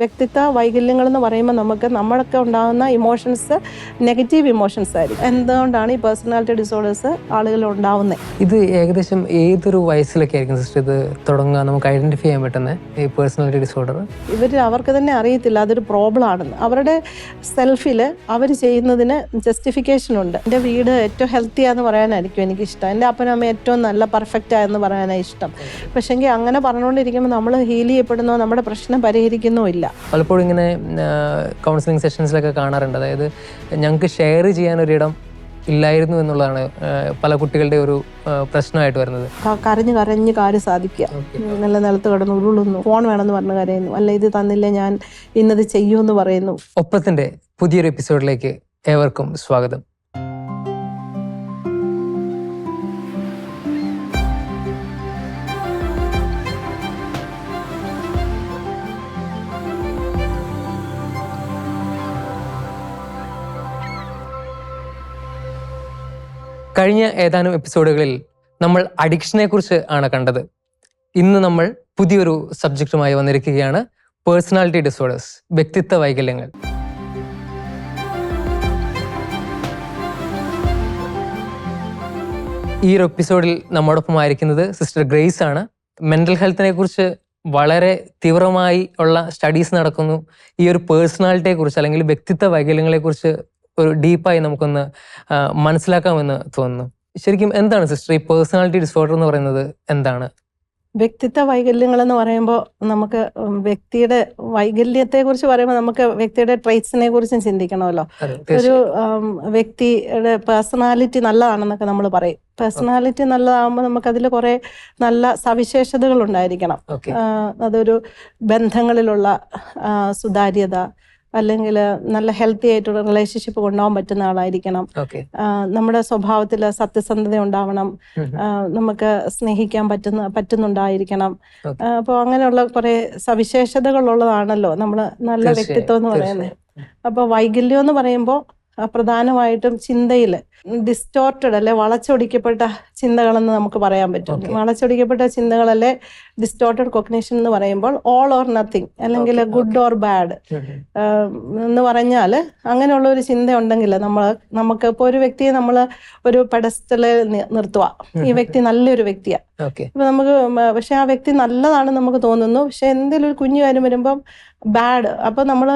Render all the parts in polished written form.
വ്യക്തിത്വ വൈകല്യങ്ങൾ എന്ന് പറയുമ്പോൾ നമ്മളൊക്കെ ഉണ്ടാകുന്ന ഇമോഷൻസ് നെഗറ്റീവ് ഇമോഷൻസ് ആയിരിക്കും. എന്തുകൊണ്ടാണ് ഈ പേഴ്സണാലിറ്റി ഡിസോർഡേഴ്സ് ആളുകൾ ഉണ്ടാവുന്നത്? ഇത് ഏകദേശം ഏതൊരു വയസ്സിലൊക്കെ ആയിരിക്കും സിസ്റ്റർ ഇത് തുടങ്ങുക, നമുക്ക് ഐഡന്റിഫൈ ചെയ്യാൻ പറ്റുന്ന ഈ പേഴ്സണാലിറ്റി ഡിസോർഡർ? അവർക്ക് തന്നെ അറിയത്തില്ല അതൊരു പ്രോബ്ലം ആണെന്ന്. അവരുടെ സെൽഫിൽ അവർ ചെയ്യുന്നതിന് ജസ്റ്റിഫിക്കേഷൻ ഉണ്ട്. എൻ്റെ വീട് ഏറ്റവും ഹെൽത്തിയാന്ന് പറയാനായിരിക്കും എനിക്കിഷ്ടം, എൻ്റെ അപ്പനും അമ്മ ഏറ്റവും നല്ല പെർഫെക്റ്റ് ആയെന്ന് പറയാനാണ് ഇഷ്ടം. പക്ഷേങ്കിൽ അങ്ങനെ പറഞ്ഞുകൊണ്ടിരിക്കുമ്പോൾ നമ്മൾ ഹീൽ ചെയ്യപ്പെടുന്നോ, നമ്മുടെ പ്രശ്നം പരിഹരിക്കുന്നോ ഇല്ല. പലപ്പോഴും ഇങ്ങനെ കൗൺസിലിംഗ് സെഷൻസിലൊക്കെ കാണാറുണ്ട്, അതായത് ഞങ്ങൾക്ക് ഷെയർ ചെയ്യാനൊരിടം ഇല്ലായിരുന്നു എന്നുള്ളതാണ് പല കുട്ടികളുടെ ഒരു പ്രശ്നമായിട്ട് വരുന്നത്. കരഞ്ഞ് കാര്യം സാധിക്കുക, നല്ല നിലത്ത് കിടന്ന് ഉരുളുന്നു, ഫോൺ വേണമെന്ന് പറഞ്ഞ് കരയുന്നു, അല്ല ഇത് തന്നില്ല ഞാൻ ഇന്നത് ചെയ്യുമെന്ന് പറയുന്നു. ഒപ്പത്തിന്റെ പുതിയൊരു എപ്പിസോഡിലേക്ക് ഏവർക്കും സ്വാഗതം. കഴിഞ്ഞ ഏതാനും എപ്പിസോഡുകളിൽ നമ്മൾ അഡിക്ഷനെ കുറിച്ച് ആണ് കണ്ടത്. ഇന്ന് നമ്മൾ പുതിയൊരു സബ്ജക്റ്റുമായി വന്നിരിക്കുകയാണ്, പേഴ്സണാലിറ്റി ഡിസോർഡേഴ്സ്, വ്യക്തിത്വ വൈകല്യങ്ങൾ. ഈ ഒരു എപ്പിസോഡിൽ നമ്മോടൊപ്പം ആയിരിക്കുന്നത് സിസ്റ്റർ ഗ്രേസ് ആണ്. മെന്റൽ ഹെൽത്തിനെ കുറിച്ച് വളരെ തീവ്രമായി ഉള്ള സ്റ്റഡീസ് നടക്കുന്നു. ഈ ഒരു പേഴ്സണാലിറ്റിയെ കുറിച്ച് അല്ലെങ്കിൽ വ്യക്തിത്വ വൈകല്യങ്ങളെ കുറിച്ച് ഒരു ഡീപ്പായി നമുക്കൊന്ന് മനസ്സിലാക്കാമെന്ന് തോന്നുന്നു. ശരിക്കും എന്താണ് സിസ്റ്റർ ഈ പേഴ്സണാലിറ്റി ഡിസോർഡർ എന്ന് പറയുന്നത്? എന്താണ് വ്യക്തിത്വ വൈകല്യങ്ങൾ എന്ന് പറയുമ്പോൾ നമുക്ക് വ്യക്തിയുടെ വൈകല്യത്തെ കുറിച്ച് പറയുമ്പോൾ നമുക്ക് വ്യക്തിയുടെ ട്രേറ്റ്സിനെ കുറിച്ചും ചിന്തിക്കണമല്ലോ. ഒരു വ്യക്തിയുടെ പേഴ്സണാലിറ്റി നല്ലതാണെന്നൊക്കെ നമ്മൾ പറയും. പേഴ്സണാലിറ്റി നല്ലതാകുമ്പോൾ നമുക്കതിൽ കുറേ നല്ല സവിശേഷതകൾ ഉണ്ടായിരിക്കണം. അതൊരു ബന്ധങ്ങളിലുള്ള സുതാര്യത, അല്ലെങ്കിൽ നല്ല ഹെൽത്തി ആയിട്ടുള്ള റിലേഷൻഷിപ്പ് കൊണ്ടുപോകാൻ പറ്റുന്ന ആളായിരിക്കണം. നമ്മുടെ സ്വഭാവത്തിൽ സത്യസന്ധത ഉണ്ടാവണം, നമുക്ക് സ്നേഹിക്കാൻ പറ്റുന്നുണ്ടായിരിക്കണം. അപ്പോൾ അങ്ങനെയുള്ള കുറെ സവിശേഷതകളുള്ളതാണല്ലോ നമ്മൾ നല്ല വ്യക്തിത്വം എന്ന് പറയുന്നത്. അപ്പോൾ വൈകല്യം എന്ന് പറയുമ്പോൾ പ്രധാനമായിട്ടും ചിന്തയിൽ ഡിസ്റ്റോർട്ടഡ് അല്ലെ വളച്ചൊടിക്കപ്പെട്ട ചിന്തകളെന്ന് നമുക്ക് പറയാൻ പറ്റും. വളച്ചൊടിക്കപ്പെട്ട ചിന്തകളല്ലേ ഡിസ്റ്റോർട്ടഡ് കൊഗ്നിഷൻ എന്ന് പറയുമ്പോൾ. ഓൾ ഓർ നത്തിങ് അല്ലെങ്കിൽ ഗുഡ് ഓർ ബാഡ് എന്ന് പറഞ്ഞാൽ അങ്ങനെയുള്ള ഒരു ചിന്ത ഉണ്ടെങ്കിൽ നമുക്ക് ഇപ്പോൾ ഒരു വ്യക്തിയെ നമ്മൾ ഒരു പെഡസ്റ്റലിൽ നിർത്തുക, ഈ വ്യക്തി നല്ലൊരു വ്യക്തിയാണ്, ഇപ്പൊ നമുക്ക് പക്ഷെ ആ വ്യക്തി നല്ലതാണെന്ന് നമുക്ക് തോന്നുന്നു, പക്ഷെ എന്തെങ്കിലും ഒരു കുഞ്ഞു കാര്യം വരുമ്പം ബാഡ്. അപ്പൊ നമ്മൾ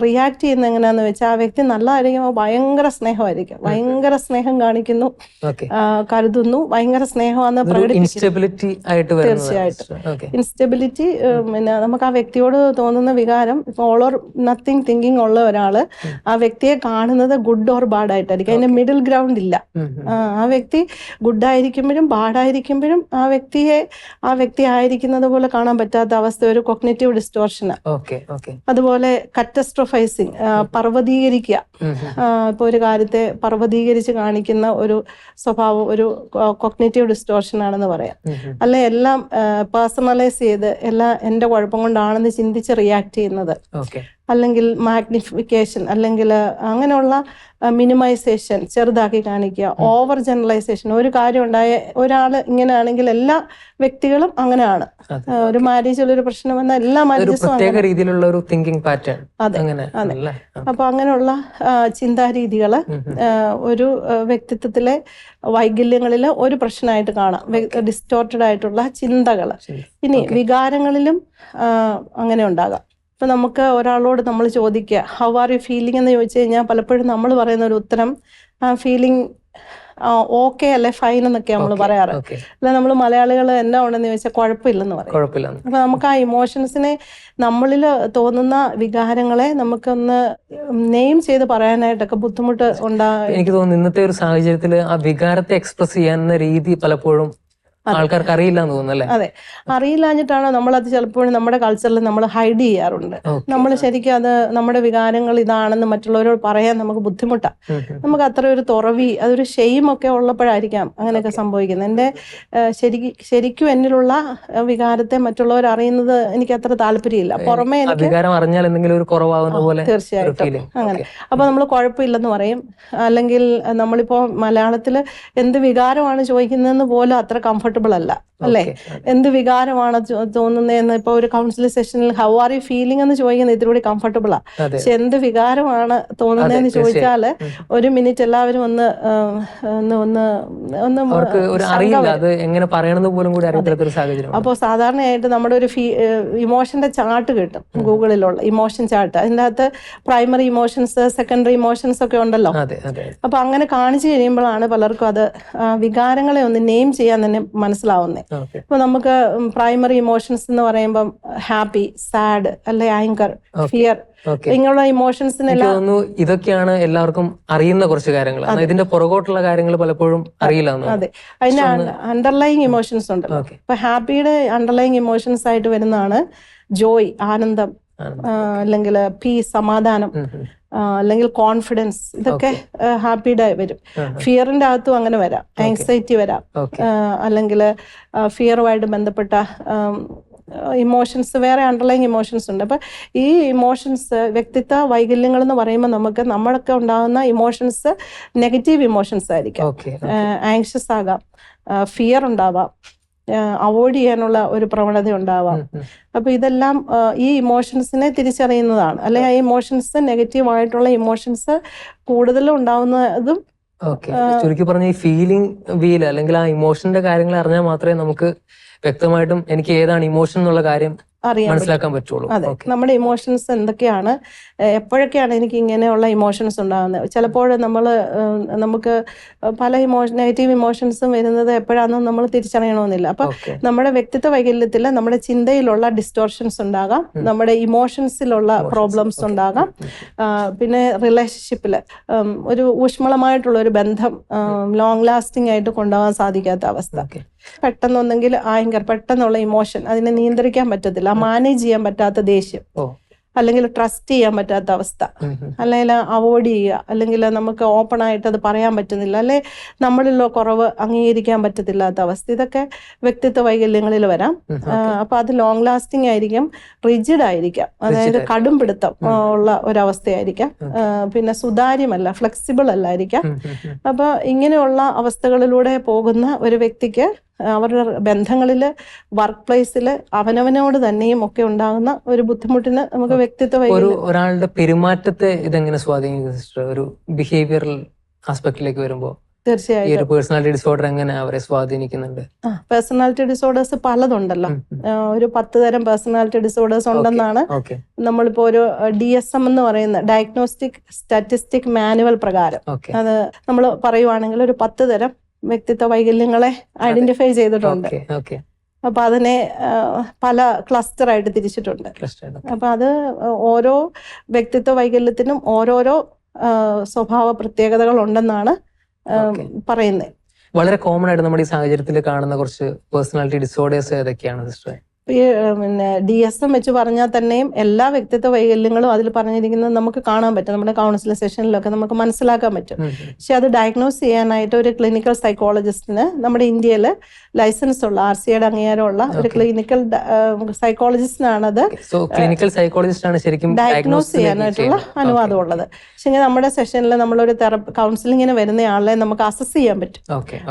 റിയാക്ട് ചെയ്യുന്നത് എങ്ങനെയാന്ന് വെച്ചാൽ ആ വ്യക്തി നല്ലതായിരിക്കുമ്പോൾ ഭയങ്കര സ്നേഹമായിരിക്കും, ഭയങ്കര സ്നേഹം കാണിക്കുന്നു, കരുതുന്നു, ഭയങ്കര സ്നേഹമാണെന്ന് പ്രകടിപ്പിക്കുന്നു. തീർച്ചയായിട്ടും ഇൻസ്റ്റെബിലിറ്റി. പിന്നെ നമുക്ക് ആ വ്യക്തിയോട് തോന്നുന്ന വികാരം, ഇപ്പൊ ഓൾ ഓർ നത്തിങ് തിങ്കിങ് ഉള്ള ഒരാള് ആ വ്യക്തിയെ കാണുന്നത് ഗുഡ് ഓർ ബാഡ് ആയിട്ടായിരിക്കും, അതിന്റെ മിഡിൽ ഗ്രൗണ്ട് ഇല്ല. ആ വ്യക്തി ഗുഡ് ആയിരിക്കുമ്പോഴും ബാഡായിരിക്കുമ്പോഴും ആ വ്യക്തി ആയിരിക്കുന്നത് പോലെ കാണാൻ പറ്റാത്ത അവസ്ഥ ഒരു കോഗ്നിറ്റീവ് ഡിസ്റ്റോർഷന്. അതുപോലെ കറ്റസ്ട്രോഫൈസിങ്, പർവ്വതീകരിക്കുക. ഇപ്പൊ ഒരു കാര്യത്തെ പർവ്വതീകരിച്ച് കാണിക്കുന്ന ഒരു സ്വഭാവം ഒരു കോഗ്നിറ്റീവ് ഡിസ്റ്റോർഷൻ ആണെന്ന് പറയാം. അല്ലെ എല്ലാം പേഴ്സണലൈസ് ചെയ്ത് എല്ലാം എന്റെ കുഴപ്പം കൊണ്ടാണെന്ന് ചിന്തിച്ച് റിയാക്ട് ചെയ്യുന്നത്, അല്ലെങ്കിൽ മാഗ്നിഫിക്കേഷൻ, അല്ലെങ്കിൽ അങ്ങനെയുള്ള മിനിമൈസേഷൻ, ചെറുതാക്കി കാണിക്കുക, ഓവർ ജനറലൈസേഷൻ. ഒരു കാര്യം ഉണ്ടായ ഒരാൾ ഇങ്ങനെയാണെങ്കിൽ എല്ലാ വ്യക്തികളും അങ്ങനെയാണ്. ഒരു മാരേജിൽ ഒരു പ്രശ്നം വന്നാൽ എല്ലാ മാരേജസും രീതിയിലുള്ള ഒരു തിങ്കിങ് പാറ്റേൺ. അതെ. അപ്പൊ അങ്ങനെയുള്ള ചിന്താരീതികള് ഒരു വ്യക്തിത്വത്തിലെ വൈകല്യങ്ങളിൽ ഒരു പ്രശ്നമായിട്ട് കാണാം, ഡിസ്റ്റോർട്ടഡ് ആയിട്ടുള്ള ചിന്തകള്. ഇനി വികാരങ്ങളിലും അങ്ങനെ ഉണ്ടാകാം. ഇപ്പൊ നമുക്ക് ഒരാളോട് നമ്മൾ ചോദിക്കുക ഹൗ ആർ യു ഫീലിംഗ് എന്ന് ചോദിച്ചു കഴിഞ്ഞാൽ പലപ്പോഴും നമ്മൾ പറയുന്ന ഒരു ഉത്തരം ഫീലിംഗ് ഓക്കെ അല്ലെ ഫൈൻ എന്നൊക്കെ നമ്മൾ പറയാറ്. അല്ല നമ്മൾ മലയാളികൾ എന്നാ ഉണ്ടെന്ന് ചോദിച്ചാൽ കുഴപ്പമില്ലെന്ന് പറയും. അപ്പൊ നമുക്ക് ആ ഇമോഷൻസിനെ, നമ്മളിൽ തോന്നുന്ന വികാരങ്ങളെ നമുക്കൊന്ന് നെയിം ചെയ്ത് പറയാനായിട്ടൊക്കെ ബുദ്ധിമുട്ട് ഉണ്ടാകും. എനിക്ക് തോന്നുന്നു ഇന്നത്തെ ഒരു സാഹചര്യത്തിൽ ആ വികാരത്തെ എക്സ്പ്രസ് ചെയ്യാവുന്ന രീതി പലപ്പോഴും ആൾക്കാർക്ക് അറിയില്ല എന്ന് തോന്നുന്നു. അതെ, അറിയില്ലാഞ്ഞിട്ടാണോ നമ്മളത് ചിലപ്പോഴും നമ്മുടെ കൾച്ചറിൽ നമ്മൾ ഹൈഡ് ചെയ്യാറുണ്ട്. നമ്മൾ ശരിക്കും അത് നമ്മുടെ വികാരങ്ങൾ ഇതാണെന്ന് മറ്റുള്ളവരോട് പറയാൻ നമുക്ക് ബുദ്ധിമുട്ടാണ്. നമുക്ക് അത്ര ഒരു തുറവി, അതൊരു ഷെയിം ഒക്കെ ഉള്ളപ്പോഴായിരിക്കാം അങ്ങനെയൊക്കെ സംഭവിക്കുന്നത്. എൻ്റെ ശരിക്കും എന്നിലുള്ള വികാരത്തെ മറ്റുള്ളവർ അറിയുന്നത് എനിക്ക് അത്ര താല്പര്യമില്ല. പുറമെ അറിഞ്ഞാൽ എന്തെങ്കിലും ഒരു കുറവാകുന്ന പോലെ. തീർച്ചയായിട്ടും അങ്ങനെ. അപ്പൊ നമ്മൾ കുഴപ്പമില്ലെന്ന് പറയും. അല്ലെങ്കിൽ നമ്മളിപ്പോ മലയാളത്തില് എന്ത് വികാരമാണ് ചോദിക്കുന്നതെന്ന് പോലും അത്ര കംഫർട്ടബിൾ അല്ല. അല്ലേ? എന്ത് വികാരമാണ് തോന്നുന്നതെന്ന് ഇപ്പൊ ഒരു കൗൺസിലിംഗ് സെഷനിൽ ഹൗ ആർ യു ഫീലിംഗ് എന്ന് ചോദിക്കുന്നത് ഇതിലൂടെ കംഫർട്ടബിളാ. പക്ഷെ എന്ത് വികാരമാണ് തോന്നുന്നതെന്ന് ചോദിച്ചാല് ഒരു മിനിറ്റ് എല്ലാവരും ഒന്ന് ഒന്ന് ഒന്ന് എങ്ങനെ പറയണമെന്ന് പോലും കൂടി അറിയാത്തൊരു സാഹചര്യം. അപ്പോൾ സാധാരണയായിട്ട് നമ്മുടെ ഒരു ഇമോഷന്റെ ചാർട്ട് കിട്ടും ഗൂഗിളിലുള്ള ഇമോഷൻ ചാർട്ട്. അതിൻ്റെ അകത്ത് പ്രൈമറി ഇമോഷൻസ്, സെക്കൻഡറി ഇമോഷൻസ് ഒക്കെ ഉണ്ടല്ലോ. അപ്പൊ അങ്ങനെ കാണിച്ചു കഴിയുമ്പോഴാണ് പലർക്കും അത് വികാരങ്ങളെ ഒന്ന് നെയിം ചെയ്യാൻ തന്നെ മനസ്സിലാവുന്നത്. ഇപ്പൊ നമുക്ക് പ്രൈമറി ഇമോഷൻസ് എന്ന് പറയുമ്പം ഹാപ്പി, സാഡ്, അല്ലെ ആങ്കർ, ഫിയർ, ഇങ്ങനെയുള്ള ഇമോഷൻസിനെല്ലാം ഇതൊക്കെയാണ് എല്ലാവർക്കും അറിയുന്ന കുറച്ച് കാര്യങ്ങൾ. ഇതിന്റെ പുറകോട്ടുള്ള കാര്യങ്ങൾ പലപ്പോഴും അറിയില്ല. അതെ, അതിന് അണ്ടർലൈങ് ഇമോഷൻസ് ഉണ്ടല്ലോ. ഇപ്പൊ ഹാപ്പിയുടെ അണ്ടർലൈങ് ഇമോഷൻസ് ആയിട്ട് വരുന്നതാണ് ജോയ്, ആനന്ദം, അല്ലെങ്കിൽ പീസ്, സമാധാനം, അല്ലെങ്കിൽ കോൺഫിഡൻസ്. ഇതൊക്കെ ഹാപ്പിയുടെ വരും. ഫിയറിന്റെ അകത്തും അങ്ങനെ വരാം, ആങ്സൈറ്റി വരാം, അല്ലെങ്കിൽ ഫിയറുമായിട്ട് ബന്ധപ്പെട്ട ഇമോഷൻസ്, വേറെ അണ്ടർലൈങ് ഇമോഷൻസ് ഉണ്ട്. അപ്പൊ ഈ ഇമോഷൻസ്, വ്യക്തിത്വ വൈകല്യങ്ങൾ എന്ന് പറയുമ്പോൾ നമ്മൾക്ക് ഉണ്ടാകുന്ന ഇമോഷൻസ് നെഗറ്റീവ് ഇമോഷൻസ് ആയിരിക്കാം. ആങ്ഷ്യസ് ആകാം, ഫിയർ ഉണ്ടാവാം, അവോയ്ഡ് ചെയ്യാനുള്ള ഒരു പ്രവണത ഉണ്ടാവാം. അപ്പൊ ഇതെല്ലാം ഈ ഇമോഷൻസിനെ തിരിച്ചറിയുന്നതാണ്. അല്ലെങ്കിൽ ആ ഇമോഷൻസ്, നെഗറ്റീവ് ആയിട്ടുള്ള ഇമോഷൻസ് കൂടുതലും ഉണ്ടാവുന്നതും. ചുരുക്കി പറഞ്ഞ ഈ ഫീലിംഗ് വീൽ അല്ലെങ്കിൽ ആ ഇമോഷന്റെ കാര്യങ്ങൾ അറിഞ്ഞാൽ മാത്രമേ നമുക്ക് വ്യക്തമായിട്ടും എനിക്ക് ഏതാണ് ഇമോഷൻ എന്നുള്ള കാര്യം മനസ്സിലാക്കാൻ പറ്റുള്ളൂ. അതെ, നമ്മുടെ ഇമോഷൻസ് എന്തൊക്കെയാണ്, എപ്പോഴൊക്കെയാണ് എനിക്ക് ഇങ്ങനെയുള്ള ഇമോഷൻസ് ഉണ്ടാകുന്നത്. ചിലപ്പോൾ നമുക്ക് പല നെഗറ്റീവ് ഇമോഷൻസും വരുന്നത് എപ്പോഴാണെന്നും നമ്മൾ തിരിച്ചറിയണമെന്നില്ല. അപ്പൊ നമ്മുടെ വ്യക്തിത്വ വൈകല്യത്തിൽ നമ്മുടെ ചിന്തയിലുള്ള ഡിസ്റ്റോർഷൻസ് ഉണ്ടാകാം, നമ്മുടെ ഇമോഷൻസിലുള്ള പ്രോബ്ലംസ് ഉണ്ടാകാം, പിന്നെ റിലേഷൻഷിപ്പില് ഒരു ഊഷ്മളമായിട്ടുള്ള ഒരു ബന്ധം ലോങ് ലാസ്റ്റിംഗ് ആയിട്ട് കൊണ്ടുപോകാൻ സാധിക്കാത്ത അവസ്ഥ. പെട്ടെന്നൊന്നെങ്കിൽ ആങ്കർ, പെട്ടെന്നുള്ള ഇമോഷൻ, അതിനെ നിയന്ത്രിക്കാൻ പറ്റത്തില്ല, മാനേജ് ചെയ്യാൻ പറ്റാത്ത ദേഷ്യം, അല്ലെങ്കിൽ ട്രസ്റ്റ് ചെയ്യാൻ പറ്റാത്ത അവസ്ഥ, അല്ലെങ്കിൽ അവോയ്ഡ് ചെയ്യുക, അല്ലെങ്കിൽ നമുക്ക് ഓപ്പൺ ആയിട്ട് അത് പറയാൻ പറ്റുന്നില്ല, അല്ലെ നമ്മളിലുള്ള കുറവ് അംഗീകരിക്കാൻ പറ്റത്തില്ലാത്ത അവസ്ഥ. ഇതൊക്കെ വ്യക്തിത്വ വൈകല്യങ്ങളിൽ വരാം. അപ്പൊ അത് ലോങ് ലാസ്റ്റിംഗ് ആയിരിക്കും, റിജിഡ് ആയിരിക്കാം, അതായത് കടും പിടുത്തം ഉള്ള ഒരവസ്ഥയായിരിക്കാം, പിന്നെ സുതാര്യമല്ല, ഫ്ലെക്സിബിൾ അല്ലായിരിക്കാം. അപ്പൊ ഇങ്ങനെയുള്ള അവസ്ഥകളിലൂടെ പോകുന്ന ഒരു വ്യക്തിക്ക് അവരുടെ ബന്ധങ്ങളില്, വർക്ക് പ്ലേസില്, അവനവനോട് തന്നെയും ഒക്കെ ഉണ്ടാകുന്ന ഒരു ബുദ്ധിമുട്ടിന് നമുക്ക് വ്യക്തിത്വ ഒരാളുടെ പെരുമാറ്റത്തെ ഇതെങ്ങനെ സ്വാധീനിക്കും സിസ്റ്റർ? ഒരു ബിഹേവിയറൽ ആസ്പെക്ടിലേക്ക് വരുമ്പോൾ തീർച്ചയായും പേഴ്സണാലിറ്റി ഡിസോർഡർ എങ്ങനെ അവരെ സ്വാധീനിക്കുന്നുണ്ട്? പേഴ്സണാലിറ്റി ഡിസോർഡേഴ്സ് പലതുണ്ടല്ലോ. ഒരു 10 തരം പേഴ്സണാലിറ്റി ഡിസോർഡേഴ്സ് ഉണ്ടെന്നാണ് നമ്മളിപ്പോ ഒരു DSM എന്ന് പറയുന്ന ഡയഗ്നോസ്റ്റിക് സ്റ്റാറ്റിസ്റ്റിക് മാനുവൽ പ്രകാരം അത് നമ്മൾ പറയുവാണെങ്കിൽ ഒരു 10 തരം വ്യക്തിത്വ വൈകല്യങ്ങളെ ഐഡന്റിഫൈ ചെയ്തിട്ടുണ്ട്. അപ്പൊ അതിനെ പല ക്ലസ്റ്റർ ആയിട്ട് തിരിച്ചിട്ടുണ്ട്. അപ്പൊ അത് ഓരോ വ്യക്തിത്വ വൈകല്യത്തിനും ഓരോരോ സ്വഭാവ പ്രത്യേകതകൾ ഉണ്ടെന്നാണ് പറയുന്നത്. വളരെ കോമൺ ആയിട്ട് നമ്മുടെ ഈ സാഹചര്യത്തിൽ കാണുന്ന കുറച്ച് പേഴ്സണാലിറ്റി ഡിസോർഡേഴ്സ് ഏതൊക്കെയാണ് സിസ്റ്റർ? പിന്നെ DSM വെച്ച് പറഞ്ഞാൽ തന്നെയും എല്ലാ വ്യക്തിത്വ വൈകല്യങ്ങളും അതിൽ പറഞ്ഞിരിക്കുന്നത് നമുക്ക് കാണാൻ പറ്റും. നമ്മുടെ കൗൺസിലിംഗ് സെഷനിലൊക്കെ നമുക്ക് മനസ്സിലാക്കാൻ പറ്റും. പക്ഷെ അത് ഡയഗ്നോസ് ചെയ്യാനായിട്ട് ഒരു ക്ലിനിക്കൽ സൈക്കോളജിസ്റ്റിന് നമ്മുടെ ഇന്ത്യയിൽ ലൈസൻസ് ഉള്ള, RCAയുടെ അംഗീകാരമുള്ള ഒരു ക്ലിനിക്കൽ സൈക്കോളജിസ്റ്റിനാണ് അത് ഡയഗ്നോസ് ചെയ്യാനായിട്ടുള്ള അനുവാദം ഉള്ളത്. പക്ഷെ നമ്മുടെ സെഷനിൽ നമ്മളൊരു കൗൺസിലിങ്ങിന് വരുന്ന ആളെ നമുക്ക് അസസ് ചെയ്യാൻ പറ്റും.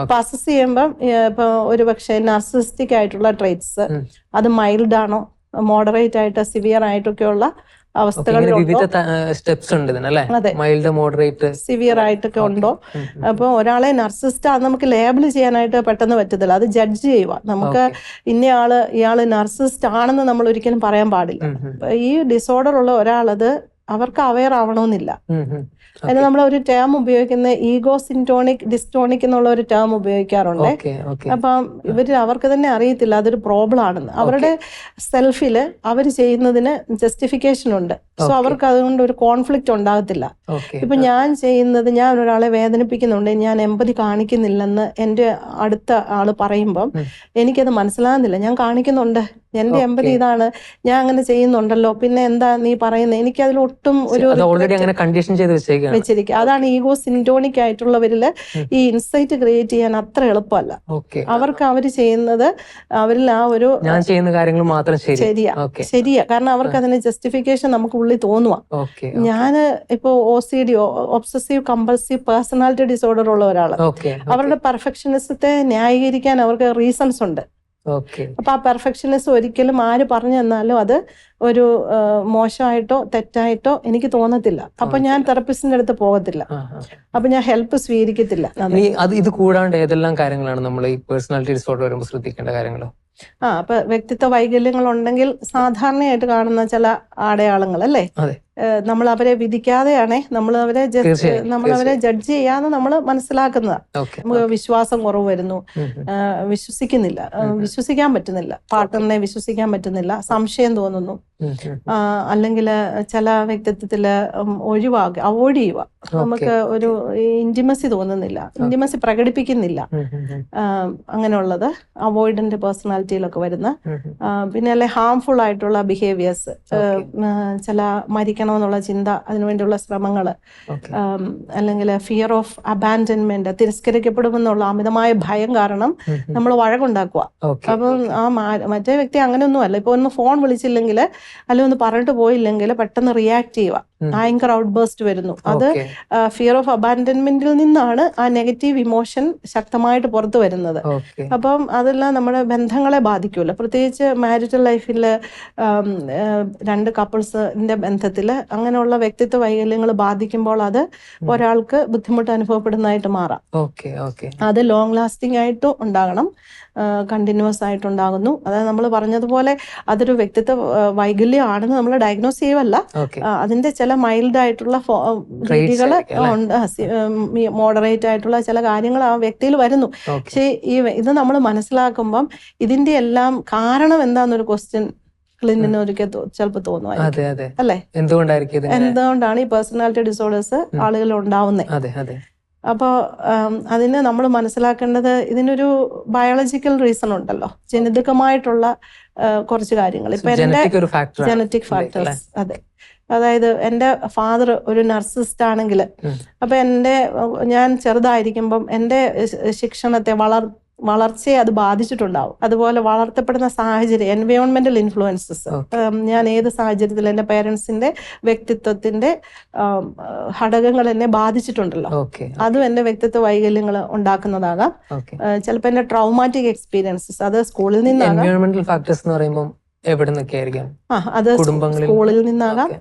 അപ്പൊ അസസ് ചെയ്യുമ്പം ഇപ്പൊ ഒരു പക്ഷേ നാർസിസ്റ്റിക് ആയിട്ടുള്ള ട്രേറ്റ്സ് അത് മൈൽഡ് ആണോ, മോഡറേറ്റ് ആയിട്ട്, സിവിയർ ആയിട്ടൊക്കെയുള്ള സിവിയർ ആയിട്ടൊക്കെ ഉണ്ടോ. അപ്പൊ ഒരാളെ നർസിസ്റ്റ് നമുക്ക് ലേബിൾ ചെയ്യാനായിട്ട് പെട്ടെന്ന് പറ്റത്തില്ല. അത് ജഡ്ജ് ചെയ്യുക. നമുക്ക് ഇയാള് നർസിസ്റ്റ് ആണെന്ന് നമ്മൾ ഒരിക്കലും പറയാൻ പാടില്ല. ഈ ഡിസോർഡർ ഉള്ള ഒരാളത് അവർക്ക് അവെയർ ആവണമെന്നില്ല. അതിന് നമ്മൾ ഒരു ടേം ഉപയോഗിക്കുന്ന ഈഗോ സിന്റോണിക് ഡിസ്റ്റോണിക് എന്നുള്ള ഒരു ടേം ഉപയോഗിക്കാറുണ്ട്. അപ്പം അവർക്ക് തന്നെ അറിയത്തില്ല അതൊരു പ്രോബ്ലം ആണെന്ന്. അവരുടെ സെൽഫില് അവർ ചെയ്യുന്നതിന് ജസ്റ്റിഫിക്കേഷൻ ഉണ്ട്. സോ അവർക്ക് അതുകൊണ്ട് ഒരു കോൺഫ്ലിക്റ്റ് ഉണ്ടാകത്തില്ല. ഇപ്പൊ ഞാൻ ചെയ്യുന്നത്, ഞാൻ ഒരാളെ വേദനിപ്പിക്കുന്നുണ്ട്, ഞാൻ എമ്പതി കാണിക്കുന്നില്ലെന്ന് എന്റെ അടുത്ത ആള് പറയുമ്പം എനിക്കത് മനസ്സിലാകുന്നില്ല. ഞാൻ കാണിക്കുന്നുണ്ട്, എന്റെ എമ്പതി ഇതാണ്, ഞാൻ അങ്ങനെ ചെയ്യുന്നുണ്ടല്ലോ, പിന്നെ എന്താ നീ പറയുന്നത്? എനിക്കതിൽ ഒട്ടും ഒരു വെച്ചിരിക്കുക. അതാണ് ഈഗോ സിന്റോണിക് ആയിട്ടുള്ളവരില് ഈ ഇൻസൈറ്റ് ക്രിയേറ്റ് ചെയ്യാൻ അത്ര എളുപ്പമല്ല. അവർക്ക് അവര് ചെയ്യുന്നത്, അവരിൽ ആ ഒരു ഞാൻ ചെയ്യുന്ന കാര്യങ്ങൾ മാത്രം ശരിയാ. കാരണം അവർക്ക് അതിന് ജസ്റ്റിഫിക്കേഷൻ നമുക്ക് ഉള്ളിൽ തോന്നുക. ഞാന് ഇപ്പോ OCD, obsessive compulsive personality disorder ഉള്ള ഒരാള്, അവരുടെ പെർഫെക്ഷനിസത്തെ ന്യായീകരിക്കാൻ അവർക്ക് റീസൺസ് ഉണ്ട്. ഓക്കെ. അപ്പൊ ആ പെർഫെക്ഷനിസം ഒരിക്കലും ആര് പറഞ്ഞു തന്നാലും അത് ഒരു മോശമായിട്ടോ തെറ്റായിട്ടോ എനിക്ക് തോന്നത്തില്ല. അപ്പൊ ഞാൻ തെറപ്പിസ്റ്റിന്റെ അടുത്ത് പോകത്തില്ല, അപ്പൊ ഞാൻ ഹെൽപ്പ് സ്വീകരിക്കത്തില്ല. ഇത് കൂടാണ്ട് ഏതെല്ലാം കാര്യങ്ങളാണ് നമ്മൾ ഈ പേഴ്സണാലിറ്റി ഡിസോർഡർ വരുമ്പോൾ ശ്രദ്ധിക്കേണ്ട കാര്യങ്ങൾ? അപ്പൊ വ്യക്തിത്വ വൈകല്യങ്ങൾ ഉണ്ടെങ്കിൽ സാധാരണയായിട്ട് കാണുന്ന ചില അടയാളങ്ങൾ അല്ലേ, നമ്മൾ അവരെ വിധിക്കാതെയാണേ നമ്മളവരെ ജഡ്ജ് ചെയ്യാതെ നമ്മൾ മനസ്സിലാക്കുന്നതാണ്. നമുക്ക് വിശ്വാസം കുറവ് വരുന്നു, വിശ്വസിക്കാൻ പറ്റുന്നില്ല, പാർട്ട്ണറിനെ വിശ്വസിക്കാൻ പറ്റുന്നില്ല, സംശയം തോന്നുന്നു, അല്ലെങ്കിൽ ചില വ്യക്തിത്വത്തില് അവോയ്ഡ് ചെയ്യുക, നമുക്ക് ഒരു ഇന്റിമസി തോന്നുന്നില്ല, ഇന്റിമസി പ്രകടിപ്പിക്കുന്നില്ല, അങ്ങനെയുള്ളത് അവോയ്ഡന്റ് പേഴ്സണാലിറ്റിയിലൊക്കെ വരുന്ന. പിന്നെ അല്ലെ ഹാംഫുൾ ആയിട്ടുള്ള ബിഹേവിയേഴ്സ്, ചില മരിക്കണമെന്നുള്ള ചിന്ത, അതിനുവേണ്ടിയുള്ള ശ്രമങ്ങള്, അല്ലെങ്കിൽ ഫിയർ ഓഫ് അബാൻഡൻമെന്റ്, തിരസ്കരിക്കപ്പെടുമെന്നുള്ള അമിതമായ ഭയം കാരണം നമ്മൾ വഴക്കുണ്ടാക്കുക. അപ്പം മറ്റേ വ്യക്തി അങ്ങനെയൊന്നും അല്ല. ഇപ്പൊ ഒന്ന് ഫോൺ വിളിച്ചില്ലെങ്കിൽ അല്ലെങ്കിൽ ഒന്ന് പറഞ്ഞിട്ട് പോയില്ലെങ്കിൽ പെട്ടെന്ന് റിയാക്ട് ചെയ്യുക, ആങ്കർ ഔട്ട് ബേസ്റ്റ് വരുന്നു. അത് ഫിയർ ഓഫ് അബാൻഡൻമെന്റിൽ നിന്നാണ് ആ നെഗറ്റീവ് ഇമോഷൻ ശക്തമായിട്ട് പുറത്തു വരുന്നത്. അപ്പം അതെല്ലാം നമ്മുടെ ബന്ധങ്ങളെ ബാധിക്കുമല്ലോ, പ്രത്യേകിച്ച് മാരിറ്റൽ ലൈഫില് രണ്ട് കപ്പിൾസിന്റെ ബന്ധത്തില് അങ്ങനെയുള്ള വ്യക്തിത്വ വൈകല്യങ്ങൾ ബാധിക്കുമ്പോൾ അത് ഒരാൾക്ക് ബുദ്ധിമുട്ട് അനുഭവപ്പെടുന്നതായിട്ട് മാറാം. അത് ലോങ് ലാസ്റ്റിംഗ് ആയിട്ടും ഉണ്ടാകണം, കണ്ടിന്യൂസ് ആയിട്ടുണ്ടാകുന്നു. അതായത് നമ്മൾ പറഞ്ഞതുപോലെ അതൊരു വ്യക്തിത്വ വൈകല്യമാണെന്ന് നമ്മൾ ഡയഗ്നോസ് ചെയ്യുമല്ല, അതിന്റെ ചില മൈൽഡ് ആയിട്ടുള്ള രീതികൾ ഉണ്ട്, മോഡറേറ്റ് ആയിട്ടുള്ള ചില കാര്യങ്ങൾ ആ വ്യക്തിയിൽ വരുന്നു. പക്ഷേ ഇത് നമ്മൾ മനസ്സിലാക്കുമ്പം ഇതിന്റെ എല്ലാം കാരണം എന്താന്നൊരു ക്വസ്റ്റ്യൻ ക്ലിന്നിനൊരിക്കൽ ചിലപ്പോൾ തോന്നുമായിരിക്കും അല്ലെ, എന്തുകൊണ്ടാണ് ഈ പേഴ്സണാലിറ്റി ഡിസോർഡേഴ്സ് ആളുകൾ ഉണ്ടാവുന്നത്. അപ്പോൾ അതിന് നമ്മൾ മനസ്സിലാക്കേണ്ടത് ഇതിനൊരു ബയോളജിക്കൽ റീസൺ ഉണ്ടല്ലോ, ജനിതകമായിട്ടുള്ള കുറച്ച് കാര്യങ്ങൾ. ഇപ്പൊ എന്റെ ജനറ്റിക് ഫാക്ടേഴ്സ്, അതെ, അതായത് എൻ്റെ ഫാദർ ഒരു നർസിസ്റ്റ് ആണെങ്കിൽ, അപ്പൊ ഞാൻ ചെറുതായിരിക്കുമ്പം എൻ്റെ ശിക്ഷണത്തെ വളർച്ചയെ അത് ബാധിച്ചിട്ടുണ്ടാവും. അതുപോലെ വളർത്തപ്പെടുന്ന സാഹചര്യം, എൻവയോൺമെന്റൽ ഇൻഫ്ലുവൻസസ്, ഞാൻ ഏത് സാഹചര്യത്തിൽ എൻ്റെ പേരൻസിന്റെ വ്യക്തിത്വത്തിന്റെ ഘടകങ്ങൾ എന്നെ ബാധിച്ചിട്ടുണ്ടല്ലോ, അതും എൻ്റെ വ്യക്തിത്വ വൈകല്യങ്ങൾ ഉണ്ടാക്കുന്നതാകാം. ചിലപ്പോൾ എൻ്റെ ട്രൗമാറ്റിക് എക്സ്പീരിയൻസസ്, അത് സ്കൂളിൽ നിന്നാകാം, അത് സ്കൂളിൽ നിന്നാകാം,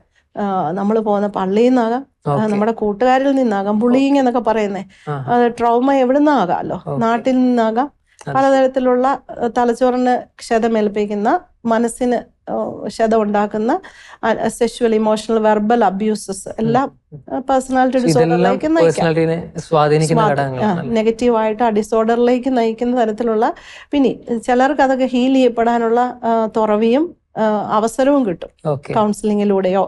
നമ്മൾ പോകുന്ന പള്ളിയിൽ നിന്നാകാം, നമ്മുടെ കൂട്ടുകാരിൽ നിന്നാകാം, ബുള്ളിയിങ് എന്നൊക്കെ പറയുന്നേ, അത് ട്രോമ എവിടെ നിന്നാകാമല്ലോ, നാട്ടിൽ നിന്നാകാം, പലതരത്തിലുള്ള തലച്ചോറിന് ക്ഷതമേൽപ്പിക്കുന്ന, മനസ്സിന് ക്ഷതം ഉണ്ടാക്കുന്ന സെക്ഷുവൽ, ഇമോഷണൽ, വെർബൽ അബ്യൂസസ് എല്ലാം പേഴ്സണാലിറ്റി ഡിസോർഡറിലേക്ക് നെഗറ്റീവായിട്ട് ആ ഡിസോർഡറിലേക്ക് നയിക്കുന്ന തരത്തിലുള്ള. പിന്നെ ചിലർക്ക് അതൊക്കെ ഹീൽ ചെയ്യപ്പെടാനുള്ള തുറവിയും അവസരവും കിട്ടും കൗൺസിലിങ്ങിലൂടെയോ,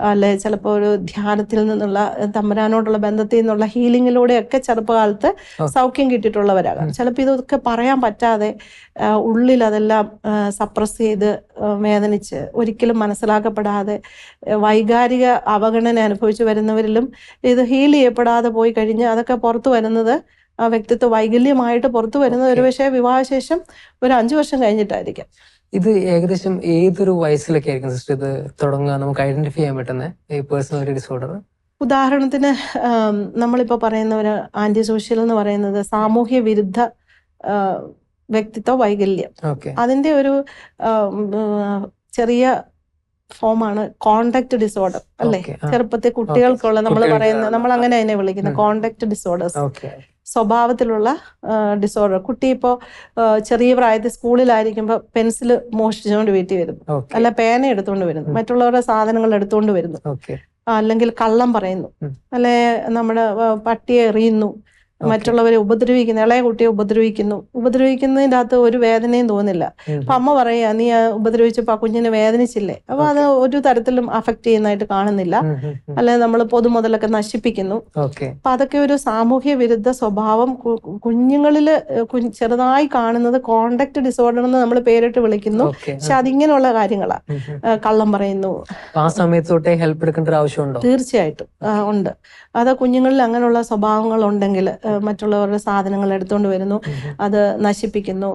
അല്ലെ ചിലപ്പോ ഒരു ധ്യാനത്തിൽ നിന്നുള്ള തമ്പുരാനോടുള്ള ബന്ധത്തിൽ നിന്നുള്ള ഹീലിങ്ങിലൂടെയൊക്കെ ചെറുപ്പകാലത്ത് സൗഖ്യം കിട്ടിയിട്ടുള്ളവരാകാം. ചിലപ്പോൾ ഇതൊക്കെ പറയാൻ പറ്റാതെ ഉള്ളിൽ അതെല്ലാം സപ്രസ് ചെയ്ത് വേദനിച്ച് ഒരിക്കലും മനസ്സിലാക്കപ്പെടാതെ വൈകാരിക അവഗണന അനുഭവിച്ചു വരുന്നവരിലും ഇത് ഹീൽ ചെയ്യപ്പെടാതെ പോയി കഴിഞ്ഞ് അതൊക്കെ പുറത്തു വരുന്നത്, ആ വ്യക്തിത്വ വൈകല്യമായിട്ട് പുറത്തു വരുന്നത് ഒരുപക്ഷെ വിവാഹശേഷം ഒരു 5 വർഷം കഴിഞ്ഞിട്ടായിരിക്കാം. ഇത് ഏകദേശം ഏതൊരു വയസ്സിലൊക്കെ ആയിരിക്കും സിസ്റ്റർ ഇത് തുടങ്ങുക, നമുക്ക് ഐഡന്റിഫൈ ചെയ്യാൻ പറ്റുന്ന ഈ പേഴ്സണാലിറ്റി ഡിസോർഡർ? ഉദാഹരണത്തിന് നമ്മളിപ്പോൾ പറയുന്ന ഒരു ആന്റി സോഷ്യൽ എന്ന് പറയുന്നത് സാമൂഹ്യ വിരുദ്ധ വ്യക്തിത്വ വൈകല്യം, അതിന്റെ ഒരു ചെറിയ ഫോമാണ് കോണ്ടാക്ട് ഡിസോർഡർ അല്ലെ. ചെറുപ്പത്തിൽ കുട്ടികൾക്കുള്ള നമ്മൾ പറയുന്ന, നമ്മൾ അങ്ങനെ അതിനെ വിളിക്കുന്ന കോണ്ടാക്ട് ഡിസോർഡേഴ്സ്, സ്വഭാവത്തിലുള്ള ഡിസോർഡർ. കുട്ടി ഇപ്പോൾ ചെറിയ പ്രായത്തിൽ സ്കൂളിലായിരിക്കുമ്പോൾ പെൻസിൽ മോഷ്ടിച്ചുകൊണ്ട് വീട്ടിൽ വരുന്നു, അല്ല പേന എടുത്തുകൊണ്ട് വരുന്നു, മറ്റുള്ളവരുടെ സാധനങ്ങൾ എടുത്തുകൊണ്ട് വരുന്നു, അല്ലെങ്കിൽ കള്ളം പറയുന്നു, അല്ലെ നമ്മുടെ പട്ടിയെ എറിയുന്നു, മറ്റുള്ളവരെ ഉപദ്രവിക്കുന്നു, ഇളയ കുട്ടിയെ ഉപദ്രവിക്കുന്നതിൻ്റെ അകത്ത് ഒരു വേദനയും തോന്നില്ല. അപ്പൊ അമ്മ പറയാ, നീ ഉപദ്രവിച്ചപ്പോ ആ കുഞ്ഞിനെ വേദനിച്ചില്ലേ, അപ്പൊ അത് ഒരു തരത്തിലും അഫക്ട് ചെയ്യുന്നതായിട്ട് കാണുന്നില്ല. അല്ലെ നമ്മൾ പൊതുമുതലൊക്കെ നശിപ്പിക്കുന്നു. അപ്പൊ അതൊക്കെ ഒരു സാമൂഹ്യ വിരുദ്ധ സ്വഭാവം കുഞ്ഞുങ്ങളില് ചെറുതായി കാണുന്നത് കോണ്ടാക്ട് ഡിസോർഡർ എന്ന് നമ്മൾ പേരിട്ട് വിളിക്കുന്നു. പക്ഷെ അതിങ്ങനെയുള്ള കാര്യങ്ങളാ. കള്ളം പറയുന്നു, ആ സമയത്ത് തൊട്ടേ ഹെൽപ്പ് എടുക്കേണ്ട ആവശ്യമുണ്ടോ? തീർച്ചയായിട്ടും ഉണ്ട്. അത് കുഞ്ഞുങ്ങളിൽ അങ്ങനെയുള്ള സ്വഭാവങ്ങൾ ഉണ്ടെങ്കിൽ മറ്റുള്ളവരുടെ സാധനങ്ങൾ എടുത്തുകൊണ്ട് വരുന്നു, അത് നശിപ്പിക്കുന്നു,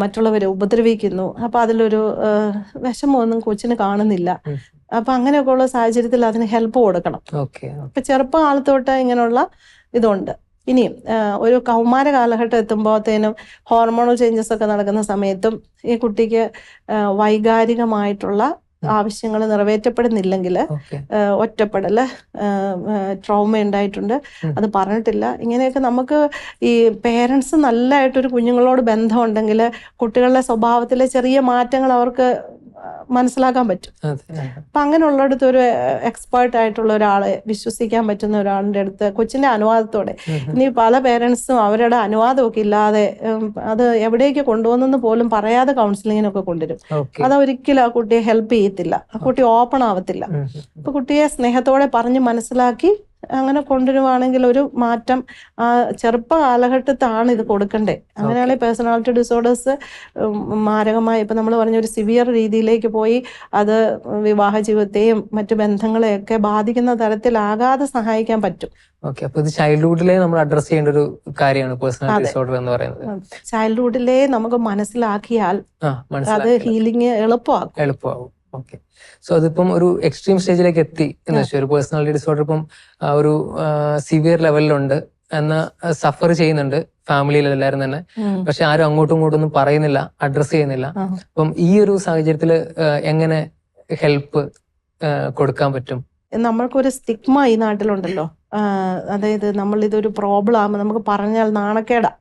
മറ്റുള്ളവരെ ഉപദ്രവിക്കുന്നു, അപ്പൊ അതിലൊരു വിഷമമൊന്നും കൊച്ചിന് കാണുന്നില്ല. അപ്പൊ അങ്ങനെയൊക്കെ ഉള്ള സാഹചര്യത്തിൽ അതിന് ഹെൽപ്പ് കൊടുക്കണം. ഇപ്പൊ ചെറുപ്പകാലത്തോട്ട് ഇങ്ങനെയുള്ള ഇതുണ്ട്. ഇനിയും ഒരു കൗമാര കാലഘട്ടം എത്തുമ്പോഴത്തേനും ഹോർമോണൽ ചേഞ്ചസ് ഒക്കെ നടക്കുന്ന സമയത്തും ഈ കുട്ടിക്ക് വൈകാരികമായിട്ടുള്ള ആവശ്യങ്ങൾ നിറവേറ്റപ്പെടുന്നില്ലെങ്കിൽ ഒറ്റപ്പെടല്, ട്രോമ ഉണ്ടായിട്ടുണ്ട്, അത് പറഞ്ഞിട്ടില്ല. ഇങ്ങനെയൊക്കെ നമുക്ക് ഈ പേരൻസ് നല്ലതായിട്ടൊരു കുഞ്ഞുങ്ങളോട് ബന്ധം ഉണ്ടെങ്കിൽ കുട്ടികളുടെ സ്വഭാവത്തിലെ ചെറിയ മാറ്റങ്ങൾ അവർക്ക് മനസ്സിലാക്കാൻ പറ്റും. അപ്പൊ അങ്ങനെയുള്ളിടത്ത് ഒരു എക്സ്പേർട്ട് ആയിട്ടുള്ള ഒരാളെ, വിശ്വസിക്കാൻ പറ്റുന്ന ഒരാളുടെ അടുത്ത് കൊച്ചിന്റെ അനുവാദത്തോടെ, ഇനി പല പേരൻസും അവരുടെ അനുവാദമൊക്കെ ഇല്ലാതെ അത് എവിടേക്ക് കൊണ്ടുപോകുന്നെന്ന് പോലും പറയാതെ കൗൺസിലിങ്ങിനൊക്കെ കൊണ്ടുവരും. അതൊരിക്കലും ആ കുട്ടിയെ ഹെൽപ്പ് ചെയ്യത്തില്ല, ആ കുട്ടി ഓപ്പൺ ആവത്തില്ല. അപ്പൊ കുട്ടിയെ സ്നേഹത്തോടെ പറഞ്ഞ് മനസ്സിലാക്കി അങ്ങനെ കൊണ്ടുവരുവാണെങ്കിൽ ഒരു മാറ്റം ആ ചെറുപ്പ കാലഘട്ടത്താണ് ഇത് കൊടുക്കണ്ടേ. അങ്ങനെയാണെങ്കിൽ പേഴ്സണാലിറ്റി ഡിസോർഡേഴ്സ് മാരകമായി ഇപ്പൊ നമ്മൾ പറഞ്ഞ ഒരു സിവിയർ രീതിയിലേക്ക് പോയി അത് വിവാഹ ജീവിതത്തെയും മറ്റു ബന്ധങ്ങളെയൊക്കെ ബാധിക്കുന്ന തരത്തിലാകാതെ സഹായിക്കാൻ പറ്റും. ഓക്കെ, അപ്പൊ ഇത് ചൈൽഡ്ഹുഡിലെ നമ്മൾ അഡ്രസ് ചെയ്യേണ്ട ഒരു കാര്യമാണ് പേഴ്സണാലിറ്റി ഡിസോർഡർ എന്ന് പറയുന്നത്. ചൈൽഡ്ഹുഡിലെ നമുക്ക് മനസ്സിലാക്കിയാൽ അത് ഹീലിംഗ് എളുപ്പമാകും. ഓക്കെ, സോ അതിപ്പം ഒരു എക്സ്ട്രീം സ്റ്റേജിലേക്ക് എത്തി എന്ന് വെച്ചാൽ ഒരു പേഴ്സണാലിറ്റി ഡിസോർഡർ ഇപ്പം ഒരു സിവിയർ ലെവലിലുണ്ട് എന്ന് സഫർ ചെയ്യുന്നുണ്ട് ഫാമിലിയിൽ എല്ലാവരും തന്നെ. പക്ഷെ ആരും അങ്ങോട്ടും ഇങ്ങോട്ടും ഒന്നും പറയുന്നില്ല, അഡ്രസ് ചെയ്യുന്നില്ല. അപ്പം ഈ ഒരു സാഹചര്യത്തിൽ എങ്ങനെ ഹെൽപ്പ് കൊടുക്കാൻ പറ്റും? നമ്മൾക്കൊരു സ്റ്റിഗ്മ ഈ നാട്ടിലുണ്ടല്ലോ, അതായത് നമ്മൾ ഇതൊരു പ്രോബ്ലം ആകുമ്പോൾ നമുക്ക് പറഞ്ഞാൽ നാണക്കേടാ,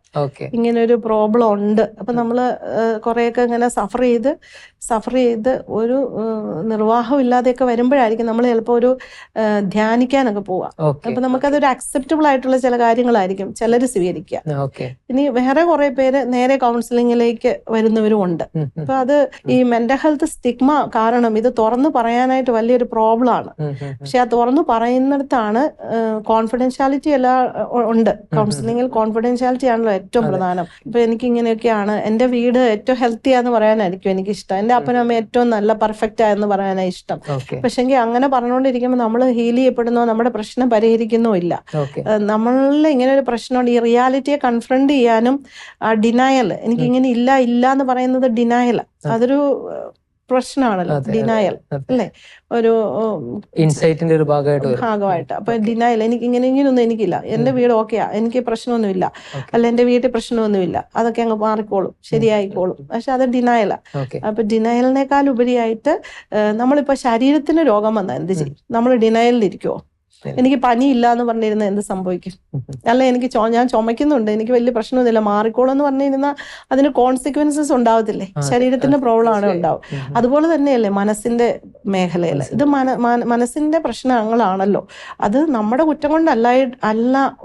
ഇങ്ങനെ ഒരു പ്രോബ്ലം ഉണ്ട്. അപ്പൊ നമ്മള് കുറെയൊക്കെ ഇങ്ങനെ സഫർ ചെയ്ത് ഒരു നിർവാഹം ഇല്ലാതെയൊക്കെ വരുമ്പോഴായിരിക്കും നമ്മൾ ചിലപ്പോൾ ഒരു ധ്യാനിക്കാനൊക്കെ പോവാം. അപ്പൊ നമുക്കതൊരു അക്സെപ്റ്റബിൾ ആയിട്ടുള്ള ചില കാര്യങ്ങളായിരിക്കും ചിലര് സ്വീകരിക്കുക. ഇനി വേറെ കുറെ പേര് നേരെ കൗൺസിലിങ്ങിലേക്ക് വരുന്നവരും ഉണ്ട്. അപ്പൊ അത് ഈ മെന്റൽ ഹെൽത്ത് സ്റ്റിഗ്മ കാരണം ഇത് തുറന്നു പറയാനായിട്ട് വലിയൊരു പ്രോബ്ലം ആണ്. പക്ഷെ ആ തുറന്നു പറയുന്നിടത്താണ് കോൺഫിഡൻഷ്യാലിറ്റി എല്ലാം ഉണ്ട്. കൗൺസിലിങ്ങിൽ കോൺഫിഡൻഷ്യാലിറ്റി ആണല്ലോ ഏറ്റവും പ്രധാനം. ഇപ്പൊ എനിക്ക് ഇങ്ങനെയൊക്കെയാണ്, എന്റെ വീട് ഏറ്റവും ഹെൽത്തിയാന്ന് പറയാനായിരിക്കും എനിക്കിഷ്ടം, എന്റെ അപ്പനും അമ്മ ഏറ്റവും നല്ല പെർഫെക്റ്റ് ആയെന്ന് പറയാനാണ് ഇഷ്ടം. പക്ഷെങ്കിൽ അങ്ങനെ പറഞ്ഞുകൊണ്ടിരിക്കുമ്പോൾ നമ്മൾ ഹീൽ ചെയ്യപ്പെടുന്നോ, നമ്മുടെ പ്രശ്നം പരിഹരിക്കുന്നോ ഇല്ല. നമ്മളിൽ ഇങ്ങനെ ഒരു പ്രശ്നമുണ്ട്, ഈ റിയാലിറ്റിയെ കൺഫ്രണ്ട് ചെയ്യാനും ഡിനയൽ, എനിക്ക് ഇങ്ങനെ ഇല്ല എന്ന് പറയുന്നത് ഡിനയൽ, അതൊരു പ്രശ്നമാണല്ലോ ഡിനയൽ അല്ലേ, ഒരു ഇൻസൈറ്റിന്റെ ഒരു ഭാഗമായിട്ട്. അപ്പൊ ഡിനയൽ, എനിക്ക് ഇങ്ങനെയൊന്നും എനിക്കില്ല, എന്റെ വീട് ഓക്കെയാ, എനിക്ക് പ്രശ്നമൊന്നുമില്ല, അല്ല എന്റെ വീട്ടിൽ പ്രശ്നമൊന്നുമില്ല, അതൊക്കെ അങ്ങ് മാറിക്കോളും, ശരിയായിക്കോളും. പക്ഷെ അത് ഡിനയലാ. അപ്പൊ ഡിനയലിനേക്കാൾ ഉപരിയായിട്ട് നമ്മളിപ്പോ ശരീരത്തിന് രോഗം വന്നാൽ എന്ത് ചെയ്യും? നമ്മൾ ഡിനയലിലിരിക്കുവോ? എനിക്ക് പനിയില്ല എന്ന് പറഞ്ഞിരുന്ന എന്ത് സംഭവിക്കും? അല്ല എനിക്ക് ഞാൻ ചുമക്കുന്നുണ്ട്, എനിക്ക് വലിയ പ്രശ്നമൊന്നുമില്ല, മാറിക്കോളും എന്ന് പറഞ്ഞിരുന്ന അതിന് കോൺസിക്വൻസസ് ഉണ്ടാവത്തില്ലേ? ശരീരത്തിന്റെ പ്രോബ്ലം ആണ് ഉണ്ടാവും. അതുപോലെ തന്നെയല്ലേ മനസ്സിന്റെ മേഖലയിൽ, ഇത് മനസ്സിന്റെ പ്രശ്നങ്ങളാണല്ലോ. അത് നമ്മുടെ കുറ്റം കൊണ്ടല്ല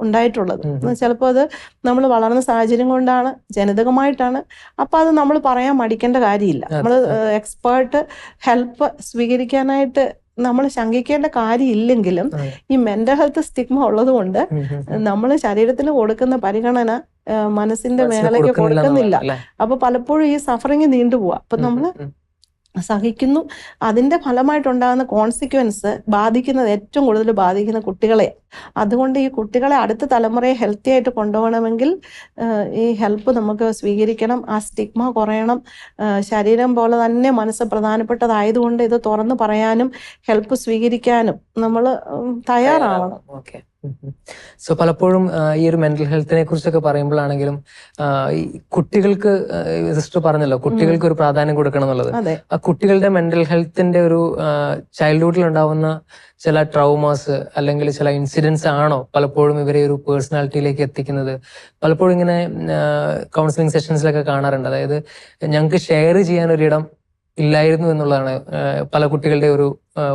ഉണ്ടായിട്ടുള്ളത്. ചിലപ്പോൾ അത് നമ്മൾ വളർന്ന സാഹചര്യം കൊണ്ടാണ്, ജനിതകമായിട്ടാണ്. അപ്പൊ അത് നമ്മൾ പറയാൻ മടിക്കേണ്ട കാര്യമില്ല. നമ്മൾ എക്സ്പേർട്ട് ഹെൽപ്പ് സ്വീകരിക്കാനായിട്ട് നമ്മൾ ശങ്കിക്കേണ്ട കാര്യമില്ലെങ്കിലും ഈ മെന്റൽ ഹെൽത്ത് സ്റ്റിഗ്മ ഉള്ളത് കൊണ്ട് നമ്മൾ ശരീരത്തിന് കൊടുക്കുന്ന പരിഗണന മനസ്സിന്റെ മേഖലയ്ക്ക് കൊടുക്കുന്നില്ല. അപ്പൊ പലപ്പോഴും ഈ സഫറിങ് നീണ്ടുപോവാ. അപ്പൊ നമ്മള് സഹിക്കുന്നു. അതിന്റെ ഫലമായിട്ടുണ്ടാകുന്ന കോൺസിക്വൻസ് ഏറ്റവും കൂടുതൽ ബാധിക്കുന്ന കുട്ടികളെ. അതുകൊണ്ട് ഈ കുട്ടികളെ അടുത്ത തലമുറയെ ഹെൽത്തി ആയിട്ട് കൊണ്ടുപോകണമെങ്കിൽ ഈ ഹെൽപ്പ് നമുക്ക് സ്വീകരിക്കണം. ആ സ്റ്റിഗ്മ കുറയണം. ശരീരം പോലെ തന്നെ മനസ്സ് പ്രധാനപ്പെട്ടതായതുകൊണ്ട് ഇത് തുറന്നു പറയാനും ഹെൽപ്പ് സ്വീകരിക്കാനും നമ്മൾ തയ്യാറാവണം. സോ പലപ്പോഴും ഈ ഒരു മെന്റൽ ഹെൽത്തിനെ കുറിച്ചൊക്കെ പറയുമ്പോഴാണെങ്കിലും ഈ കുട്ടികൾക്ക്, സിസ്റ്റർ പറഞ്ഞല്ലോ കുട്ടികൾക്ക് ഒരു പ്രാധാന്യം കൊടുക്കണം എന്നുള്ളത്. ആ കുട്ടികളുടെ മെന്റൽ ഹെൽത്തിന്റെ ഒരു ചൈൽഡ്ഹുഡിൽ ഉണ്ടാവുന്ന ചില ട്രൗമാസ് അല്ലെങ്കിൽ ചില ഇൻസിഡൻസ് ആണോ പലപ്പോഴും ഇവരെ ഒരു പേഴ്സണാലിറ്റിയിലേക്ക് എത്തിക്കുന്നത്? പലപ്പോഴും ഇങ്ങനെ കൗൺസിലിംഗ് സെഷൻസിലൊക്കെ കാണാറുണ്ട്. അതായത് ഞങ്ങൾക്ക് ഷെയർ ചെയ്യാൻ ഒരിടം ഇല്ലായിരുന്നു എന്നുള്ളതാണ് പല കുട്ടികളുടെ ഒരു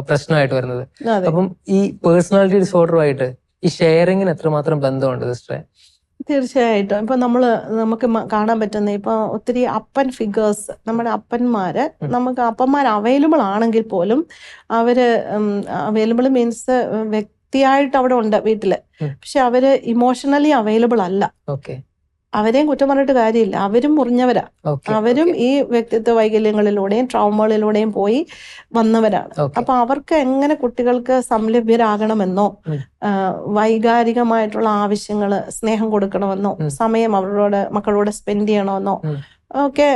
പ്രശ്നമായിട്ട് വരുന്നത്. അപ്പം ഈ പേഴ്സണാലിറ്റി ഡിസോർഡറുമായിട്ട് ഈ ഷെയറിങ്ങിന് എത്രമാത്രം ബന്ധമുണ്ട് സിസ്റ്ററെ? തീർച്ചയായിട്ടും. ഇപ്പൊ നമുക്ക് കാണാൻ പറ്റുന്ന ഇപ്പൊ ഒത്തിരി അപ്പൻ ഫിഗേഴ്സ്, നമ്മുടെ അപ്പന്മാര്, നമുക്ക് അപ്പന്മാർ അവൈലബിൾ ആണെങ്കിൽ പോലും അവര് അവൈലബിൾ മീൻസ് വ്യക്തിയായിട്ട് അവിടെ ഉണ്ട് വീട്ടില്, പക്ഷെ അവര് ഇമോഷണലി അവൈലബിൾ അല്ല. അവരെയും കുറ്റം പറഞ്ഞിട്ട് കാര്യമില്ല, അവരും മുറിഞ്ഞവരാ. അവരും ഈ വ്യക്തിത്വ വൈകല്യങ്ങളിലൂടെയും ട്രോമകളിലൂടെയും പോയി വന്നവരാണ്. അപ്പൊ അവർക്ക് എങ്ങനെ കുട്ടികൾക്ക് സംലഭ്യരാകണമെന്നോ, വൈകാരികമായിട്ടുള്ള ആവശ്യങ്ങള്, സ്നേഹം കൊടുക്കണമെന്നോ, സമയം മക്കളോട് സ്പെൻഡ് ചെയ്യണമെന്നോ ഒക്കെ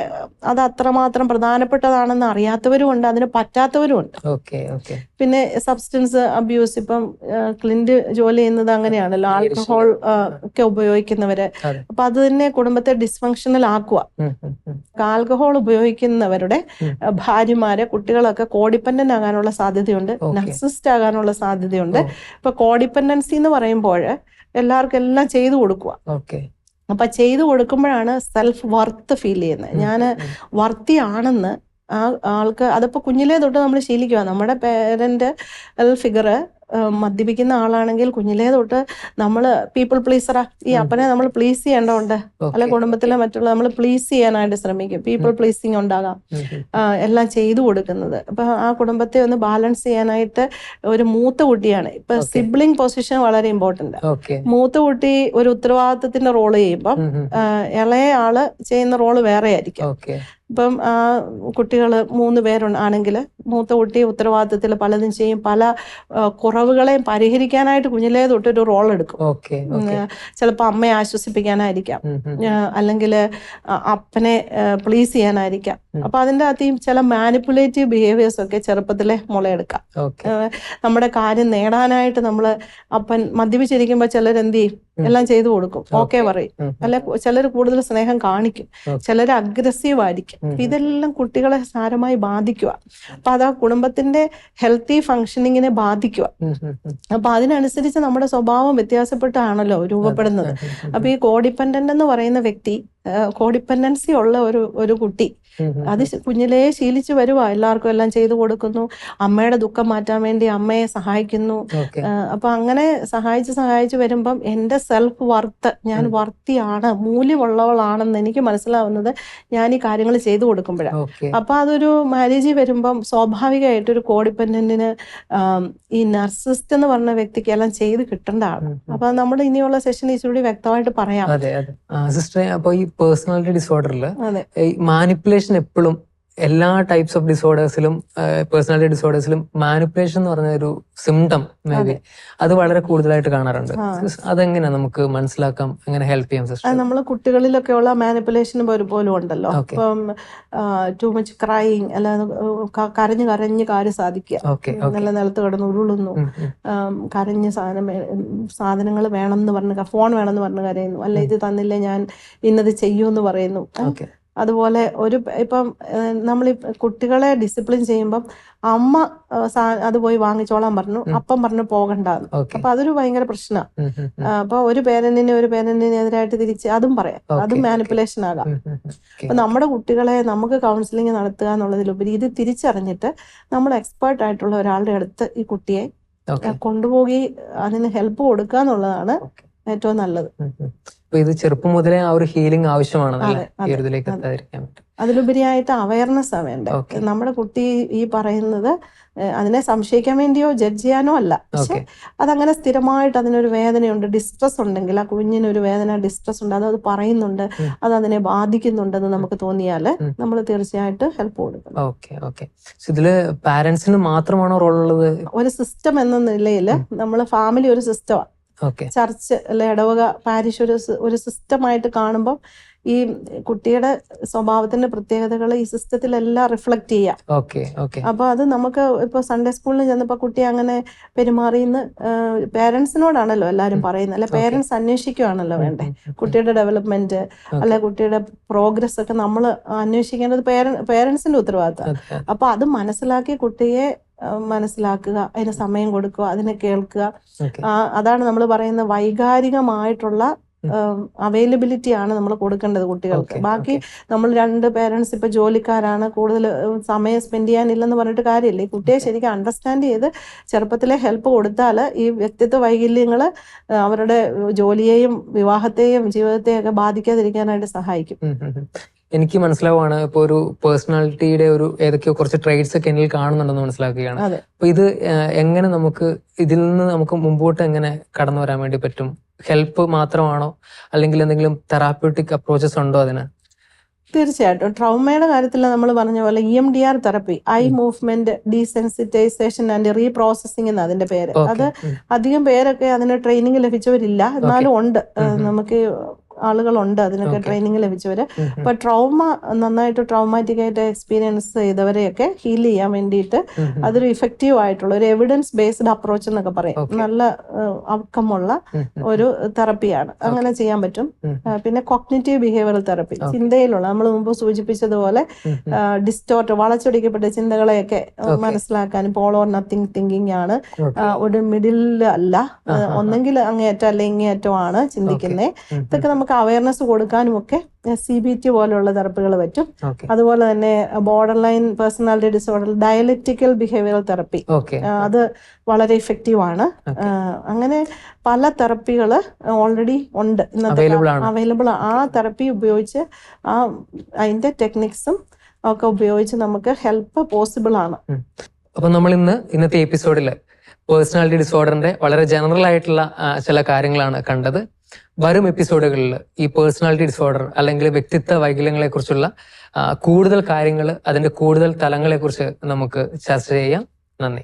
അത് അത്രമാത്രം പ്രധാനപ്പെട്ടതാണെന്ന് അറിയാത്തവരും ഉണ്ട്, അതിന് പറ്റാത്തവരും ഉണ്ട്. പിന്നെ സബ്സ്റ്റൻസ് അബ്യൂസ്, ഇപ്പം ക്ലിന്റ് ജോലി ചെയ്യുന്നത് അങ്ങനെയാണല്ലോ, ആൽക്കഹോൾ ഒക്കെ ഉപയോഗിക്കുന്നവര്. അപ്പൊ അത് തന്നെ കുടുംബത്തെ ഡിസ്ഫങ്ഷണൽ ആക്കുക. ആൽക്കഹോൾ ഉപയോഗിക്കുന്നവരുടെ ഭാര്യമാരെ, കുട്ടികളൊക്കെ കോഡിപെൻഡന്റ് ആകാനുള്ള സാധ്യതയുണ്ട്, നർസിസ്റ്റ് ആകാനുള്ള സാധ്യതയുണ്ട്. ഇപ്പൊ കോഡിപെൻഡൻസി എന്ന് പറയുമ്പോൾ എല്ലാവർക്കും എല്ലാം ചെയ്തു കൊടുക്കുക. അപ്പൊ ചെയ്തു കൊടുക്കുമ്പോഴാണ് സെൽഫ് വർത്ത് ഫീൽ ചെയ്യുന്നത്. ഞാൻ വർത്തിയാണെന്ന് ആൾക്ക്. അതിപ്പോ കുഞ്ഞിലേ തൊട്ട് നമ്മൾ ശീലിക്കുക. നമ്മുടെ പേരന്റ് ഫിഗർ മദ്യപിക്കുന്ന ആളാണെങ്കിൽ കുഞ്ഞിലേ തൊട്ട് നമ്മള് പീപ്പിൾ പ്ലീസറാ, ഈ അപ്പനെ നമ്മൾ പ്ലീസ് ചെയ്യേണ്ടതുണ്ട്, അല്ലെ കുടുംബത്തിലെ മറ്റുള്ള നമ്മൾ പ്ലീസ് ചെയ്യാനായിട്ട് ശ്രമിക്കും. പീപ്പിൾ പ്ലീസിങ് ഉണ്ടാകാം, എല്ലാം ചെയ്തു കൊടുക്കുന്നത്. അപ്പൊ ആ കുടുംബത്തെ ഒന്ന് ബാലൻസ് ചെയ്യാനായിട്ട് ഒരു മൂത്ത കുട്ടിയാണ്. ഇപ്പൊ സിബ്ലിംഗ് പൊസിഷൻ വളരെ ഇമ്പോർട്ടന്റ്. മൂത്ത കുട്ടി ഒരു ഉത്തരവാദിത്തത്തിന്റെ റോള് ചെയ്യുമ്പം ഇളയ ആള് ചെയ്യുന്ന റോള് വേറെ ആയിരിക്കും. ഇപ്പം കുട്ടികൾ 3 പേരുണ്ടാണെങ്കിൽ മൂത്ത കുട്ടി ഉത്തരവാദിത്തത്തിൽ പലതും ചെയ്യും. പല കുറവുകളെയും പരിഹരിക്കാനായിട്ട് കുഞ്ഞിലേ തൊട്ടൊരു റോൾ എടുക്കും. ചിലപ്പോൾ അമ്മയെ ആശ്വസിപ്പിക്കാനായിരിക്കാം, അല്ലെങ്കിൽ അപ്പനെ പ്ലീസ് ചെയ്യാനായിരിക്കാം. അപ്പൊ അതിൻ്റെ അകത്ത് ചില മാനിപ്പുലേറ്റീവ് ബിഹേവിയേഴ്സ് ഒക്കെ ചെറുപ്പത്തിലെ മുളയെടുക്കാം. നമ്മുടെ കാര്യം നേടാനായിട്ട് നമ്മൾ അപ്പൻ മദ്യപിച്ചിരിക്കുമ്പോൾ ചിലരെന്ത് ചെയ്യും, എല്ലാം ചെയ്തു കൊടുക്കും, ഓക്കെ പറയും. അല്ലെ ചിലർ കൂടുതൽ സ്നേഹം കാണിക്കും, ചിലർ അഗ്രസീവ് ആയിരിക്കും. ഇതെല്ലാം കുട്ടികളെ സാരമായി ബാധിക്കുക. അപ്പൊ അത് ആ കുടുംബത്തിന്റെ ഹെൽത്തി ഫങ്ഷനിങ്ങിനെ ബാധിക്കുക. അപ്പൊ അതിനനുസരിച്ച് നമ്മുടെ സ്വഭാവം വ്യത്യാസപ്പെട്ടാണല്ലോ രൂപപ്പെടുന്നത്. അപ്പൊ ഈ കോഡിപെൻഡന്റ് എന്ന് പറയുന്ന വ്യക്തി, കോഡിപെൻഡൻസി ഉള്ള ഒരു കുട്ടി, അത് കുഞ്ഞിലേ ശീലിച്ചു വരുവാ. എല്ലാവർക്കും എല്ലാം ചെയ്തു കൊടുക്കുന്നു, അമ്മയുടെ ദുഃഖം മാറ്റാൻ വേണ്ടി അമ്മയെ സഹായിക്കുന്നു. അപ്പൊ അങ്ങനെ സഹായിച്ച് വരുമ്പം എന്റെ സെൽഫ് വർത്ത്, ഞാൻ വർത്തിയാണ്, മൂല്യമുള്ളവളാണെന്ന് എനിക്ക് മനസ്സിലാവുന്നത് ഞാൻ ഈ കാര്യങ്ങൾ ചെയ്തു കൊടുക്കുമ്പോഴാണ്. അപ്പൊ അതൊരു മാരേജിൽ വരുമ്പം സ്വാഭാവികമായിട്ട് ഒരു കോഡിപെൻഡന്റിന് ഈ നർസിസ്റ്റ് എന്ന് പറഞ്ഞ വ്യക്തിക്ക് എല്ലാം ചെയ്ത് കിട്ടേണ്ടതാണ്. അപ്പൊ നമ്മൾ ഇനിയുള്ള സെഷൻ ഇച്ചിരി വ്യക്തമായിട്ട് പറയാം. സിസ്റ്ററെ, അപ്പൊ ഈ പേഴ്സണാലിറ്റി ഡിസോർഡറിൽ മാനിപ്പുലേഷൻ എപ്പോഴും എല്ലാ ടൈപ്സ് ഓഫ് ഡിസോർഡേഴ്സിലും, പേഴ്സണാലിറ്റി ഡിസോർഡേഴ്സിലും മാനിപ്പുലേഷൻ എന്ന് പറഞ്ഞ ഒരു സിംറ്റം അത് വളരെ കൂടുതലായിട്ട് കാണാറുണ്ട്. അതെങ്ങനെ നമുക്ക് മനസ്സിലാക്കാം, എങ്ങനെ ഹെൽപ്പ് ചെയ്യാം സിസ്റ്റർ? നമ്മൾ കുട്ടികളിലൊക്കെ ഉള്ള മാനിപ്പുലേഷൻ പോലും ഉണ്ടല്ലോ. ഇപ്പം ടു മച്ച് ക്രൈയിങ്, അല്ല കരഞ്ഞ് കാര്യം സാധിക്കുക, നല്ല നിലത്ത് കിടന്ന് ഉരുളുന്നു, കരഞ്ഞ് സാധനങ്ങൾ വേണം എന്ന് പറഞ്ഞ്, ഫോൺ വേണം എന്ന് പറഞ്ഞ് കരയുന്നു, അല്ല ഇത് തന്നില്ല ഞാൻ ഇന്നത് ചെയ്യൂന്ന് പറയുന്നു. അതുപോലെ ഇപ്പം നമ്മൾ കുട്ടികളെ ഡിസിപ്ലിൻ ചെയ്യുമ്പം അമ്മ അത് പോയി വാങ്ങിച്ചോളാൻ പറഞ്ഞു, അപ്പം പറഞ്ഞു പോകണ്ടെന്ന്. അപ്പൊ അതൊരു ഭയങ്കര പ്രശ്നമാണ്. അപ്പൊ ഒരു പേരന്റിനെതിരായിട്ട് തിരിച്ച് അതും പറയാം, അതും മാനിപ്പുലേഷൻ ആകാം. അപ്പൊ നമ്മുടെ കുട്ടികളെ നമുക്ക് കൗൺസിലിംഗ് നടത്തുക എന്നുള്ളതിലുപരി ഇത് തിരിച്ചറിഞ്ഞിട്ട് നമ്മൾ എക്സ്പേർട്ട് ആയിട്ടുള്ള ഒരാളുടെ അടുത്ത് ഈ കുട്ടിയെ കൊണ്ടുപോയി അതിന് ഹെൽപ്പ് കൊടുക്കുക എന്നുള്ളതാണ് ഏറ്റവും നല്ലത്. ഇത് ചെറുപ്പം മുതലേ ആ ഒരു ഹീലിംഗ് ആവശ്യമാണ്. അതിലുപരിയായിട്ട് അവയർനെസ് വേണ്ടത്. നമ്മുടെ കുട്ടി ഈ പറയുന്നത് അതിനെ സംശയിക്കാൻ വേണ്ടിയോ ജഡ്ജ് ചെയ്യാനോ അല്ല, പക്ഷെ അതങ്ങനെ സ്ഥിരമായിട്ട് അതിനൊരു വേദനയുണ്ട്, ഡിസ്ട്രെസ് ഉണ്ടെങ്കിൽ, ആ കുഞ്ഞിനൊരു വേദന ഡിസ്ട്രെസ് ഉണ്ട്, അത് പറയുന്നുണ്ട്, അത് അതിനെ ബാധിക്കുന്നുണ്ടെന്ന് നമുക്ക് തോന്നിയാല് നമ്മൾ തീർച്ചയായിട്ടും ഹെൽപ്പ് കൊടുക്കണം. ഇതില് പാരന്റ്സിന് മാത്രമാണോ റോൾ ഉള്ളത്? ഒരു സിസ്റ്റം എന്ന നിലയിൽ നമ്മൾ ഫാമിലി ഒരു സിസ്റ്റമാണ്. ചർച്ച് അല്ലെ ഇടവക പാരിഷ് ഒരു സിസ്റ്റമായിട്ട് കാണുമ്പോൾ ഈ കുട്ടിയുടെ സ്വഭാവത്തിന്റെ പ്രത്യേകതകൾ ഈ സിസ്റ്റത്തിലെല്ലാം റിഫ്ലക്ട് ചെയ്യാം. അപ്പൊ അത് നമുക്ക് ഇപ്പൊ സൺഡേ സ്കൂളിൽ ചെന്നപ്പോ കുട്ടി അങ്ങനെ പെരുമാറിയെന്ന് പേരൻസിനോടാണല്ലോ എല്ലാരും പറയുന്നത്, അല്ലെ പേരൻസ് അന്വേഷിക്കുകയാണല്ലോ വേണ്ടേ കുട്ടിയുടെ ഡെവലപ്മെന്റ്, അല്ലെ കുട്ടിയുടെ പ്രോഗ്രസ് ഒക്കെ നമ്മൾ അന്വേഷിക്കേണ്ടത് പേരൻസിന്റെ ഉത്തരവാദിത്തം. അപ്പൊ അത് മനസ്സിലാക്കി കുട്ടിയെ മനസ്സിലാക്കുക, അതിന് സമയം കൊടുക്കുക, അതിനെ കേൾക്കുക. അതാണ് നമ്മൾ പറയുന്ന വൈകാരികമായിട്ടുള്ള അവൈലബിലിറ്റി ആണ് നമ്മൾ കൊടുക്കേണ്ടത് കുട്ടികൾക്ക്. ബാക്കി നമ്മൾ 2 പേരൻസ് ഇപ്പൊ ജോലിക്കാരാണ്, കൂടുതൽ സമയം സ്പെൻഡ് ചെയ്യാനില്ലെന്ന് പറഞ്ഞിട്ട് കാര്യമില്ല. ഈ കുട്ടിയെ ശരിക്കും അണ്ടർസ്റ്റാൻഡ് ചെയ്ത് ചെറുപ്പത്തിലെ ഹെൽപ്പ് കൊടുത്താൽ ഈ വ്യക്തിത്വ വൈകല്യങ്ങൾ അവരുടെ ജോലിയെയും വിവാഹത്തെയും ജീവിതത്തെയും ഒക്കെ ബാധിക്കാതിരിക്കാനായിട്ട് സഹായിക്കും. എനിക്ക് മനസ്സിലാവുകയാണ്, ഇപ്പൊ ഒരു പേഴ്സണാലിറ്റിയുടെ ഒരു ഏതൊക്കെയോ കുറച്ച് ട്രേറ്റ്സ് ഒക്കെ എന്നിൽ കാണുന്നുണ്ടെന്ന് മനസ്സിലാക്കുകയാണ്. അപ്പൊ ഇത് എങ്ങനെ ഇതിൽ നിന്ന് നമുക്ക് മുമ്പോട്ട് എങ്ങനെ കടന്നു വരാൻ വേണ്ടി പറ്റും? ഹെൽപ്പ് മാത്രമാണോ, അല്ലെങ്കിൽ എന്തെങ്കിലും തെറാപ്യൂട്ടിക് അപ്രോച്ചസ് ഉണ്ടോ അതിന്? തീർച്ചയായിട്ടും ട്രോമയുടെ കാര്യത്തിൽ നമ്മൾ പറഞ്ഞ പോലെ EMDR therapy, eye movement desensitisation and reprocessing എന്ന് അതിന്റെ പേര്. അത് അധികം പേരൊക്കെ അതിന് ട്രെയിനിങ് ലഭിച്ചവരില്ല, എന്നാലും ഉണ്ട്. നമുക്ക് ആളുകളുണ്ട് അതിനൊക്കെ ട്രെയിനിങ് ലഭിച്ചവര്. അപ്പൊ ട്രോമാറ്റിക് ആയിട്ട് എക്സ്പീരിയൻസ് ചെയ്തവരെയൊക്കെ ഹീൽ ചെയ്യാൻ വേണ്ടിയിട്ട് അതൊരു ഇഫക്റ്റീവ് ആയിട്ടുള്ള ഒരു എവിഡൻസ് ബേസ്ഡ് അപ്രോച്ച് എന്നൊക്കെ പറയും, നല്ല ഔട്ട്കം ഉള്ള ഒരു തെറപ്പിയാണ്. അങ്ങനെ ചെയ്യാൻ പറ്റും. പിന്നെ കോഗ്നിറ്റീവ് ബിഹേവിയറൽ തെറപ്പി, ചിന്തയിലുള്ള നമ്മൾ മുമ്പ് സൂചിപ്പിച്ചതുപോലെ വളച്ചൊടിക്കപ്പെട്ട ചിന്തകളെയൊക്കെ മനസ്സിലാക്കാനും, പോൾ ഓർ നത്തിങ് തിങ്കിങ് ആണ്, ഒരു മിഡിൽ അല്ല, ഒന്നെങ്കിൽ അങ്ങേയറ്റം അല്ലെ ഇങ്ങേയറ്റം ആണ് ചിന്തിക്കുന്നത്. ഇതൊക്കെ നമുക്ക് അവയർനെസ് കൊടുക്കാനും ഒക്കെ CBT പോലുള്ള തെറപ്പികൾ പറ്റും. അതുപോലെ തന്നെ border line personality disorder dialectical behavioural therapy, അത് വളരെ ഇഫക്റ്റീവ് ആണ്. അങ്ങനെ പല തെറപ്പികൾ ഓൾറെഡി ഉണ്ട് ഇന്നത്തെ അവൈലബിൾ. ആ തെറപ്പി ഉപയോഗിച്ച് അതിന്റെ ടെക്നിക്സും ഒക്കെ ഉപയോഗിച്ച് നമുക്ക് ഹെൽപ്പ് പോസിബിൾ ആണ്. അപ്പൊ നമ്മൾ ഇന്നത്തെ എപ്പിസോഡിൽ പേഴ്സണാലിറ്റി ഡിസോർഡറിന്റെ വളരെ ജനറൽ ആയിട്ടുള്ള ചില കാര്യങ്ങളാണ് കണ്ടത്. വരും എപ്പിസോഡുകളിൽ ഈ പേഴ്സണാലിറ്റി ഡിസോർഡർ അല്ലെങ്കിൽ വ്യക്തിത്വ വൈകല്യങ്ങളെ കുറിച്ചുള്ള കൂടുതൽ കാര്യങ്ങൾ, അതിന്റെ കൂടുതൽ തലങ്ങളെ കുറിച്ച് നമുക്ക് ചർച്ച ചെയ്യാം. നന്ദി.